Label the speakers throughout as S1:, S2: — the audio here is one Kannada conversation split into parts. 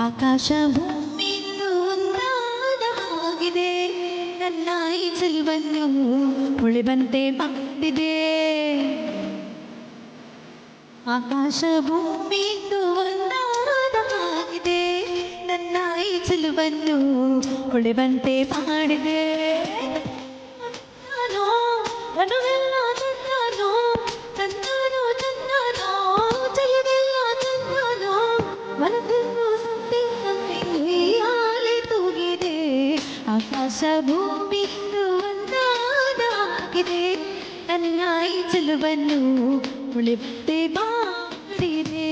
S1: ಆಕಾಶ ಭೂಮಿಯು ಒಂದಾದ ಹಾಗಿದೆ, ನನ್ನ ಈ ಜೀವನು ಉಳಿವಂತೆ ಮಾಡಿದೆ. ಆಕಾಶ ಭೂಮಿಯು ಒಂದಾದ ಹಾಗಿದೆ, ನನ್ನ ಈ ಜೀವನು ಉಳಿವಂತೆ ಮಾಡಿದೆ. ಆಕಾಶ ಭೂಮಿಯು ಒಂದಾಗಿದೆ, ನನ್ನ ಈ ಚೆಲುವನ್ನು ಉಳಿವಂತೆ ಮಾಡಿದೆ.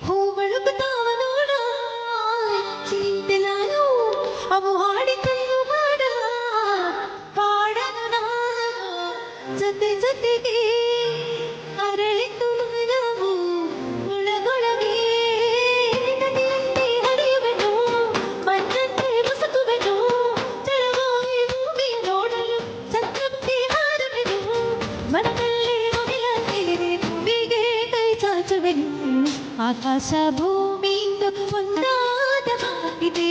S1: ಹೂಗಳು ಬಿದ್ದಾವ ನೋಡ, ಚಿಂತೆ ನಾನು ಅವು ಹಾಡಿಕೊಂಡು ಮಾಡ ಪಾಡನು ನಾನು ಜೊತೆ ಜೊತೆಗೆ ಅರಳಿತು ನಾವು ಒಳಗೊಳಗೆ. ನದಿಯಂತೆ ಹರಿಯುವೆನು, ಮಣ್ಣಂತೆ ಮುಸುಕುವೆನು, ಜಲವಾಗಿ ಭೂಮಿಯ ನೋಡಲು ಸಂತೃಪ್ತಿ ಹಾರುವೆನು. ಮನದಲ್ಲಿ ಮುಗಿಲಂತೆ ಭೂಮಿಗೆ ಕೈ ಚಾಚುವೆನು. ಆಕಾಶ ಭೂಮಿಯು ಒಂದಾದ ಹಾಗಿದೆ,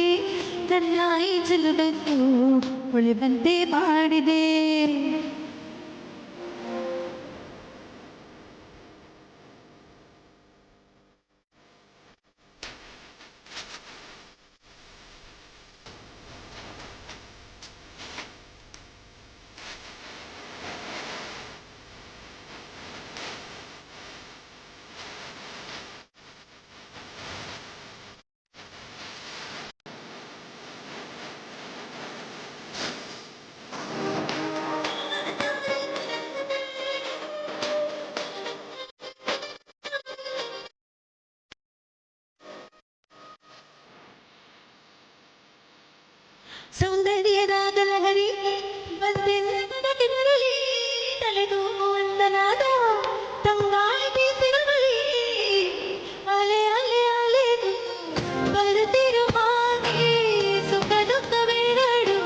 S1: ನನ್ನ ಈ ಚೆಲುವನ್ನು ಉಳಿವಂತೆ ಮಾಡಿದೆ. ಸೌಂದರ್ಯದ ಗಲಹರಿ ಬಂದೆನ್ನಕ್ಕೆ ಬರಲಿ, ತಲೆದೂಗು ಅಂದನಾದ ತಂಗಾಳಿ ಬೀಸಿರಲಿ. ಅಲೆ ಅಲೆ ಅಲೆದು ಬರುತ್ತಿರುವ ಹಾಗೆ ಸುಖ ದುಃಖವೆರಡು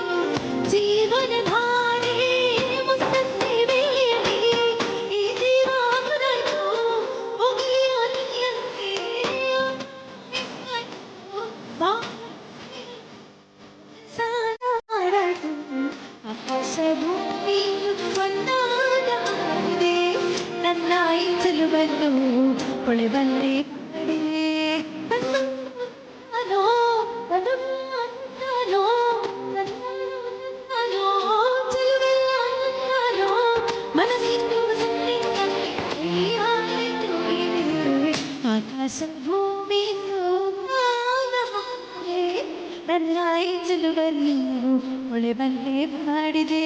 S1: ಜೀವನ ಧಾರೆ. ಮುತ್ತನ್ನೇ ವೇಳೆಯಲ್ಲಿ ಈ ಜೀವ ಹೊರಟು ಹೋಗಲಿ ಅಲ್ಲಿಯಂತೆ ಆಕಾಶ ಭೂಮಿಯು ಒಂದಾದ ಹಾಗಿದೆ, ನನ್ನ ಈ ಚೆಲುವನ್ನು ಉಳಿವಂತೆ ಮಾಡಿದೆ. ಅನೋ ಅನೋ ಅನೋ ಅನೋ ಚೆಲುವೆಲ್ಲ ಅನೋ ಮನಸ್ಸಿನ ಆಕಾಶ ಭೂಮಿಯು ನನ್ನ ಈ ಚೆಲುವನ್ನು ಉಳಿವಂತೆ ಮಾಡಿದೆ.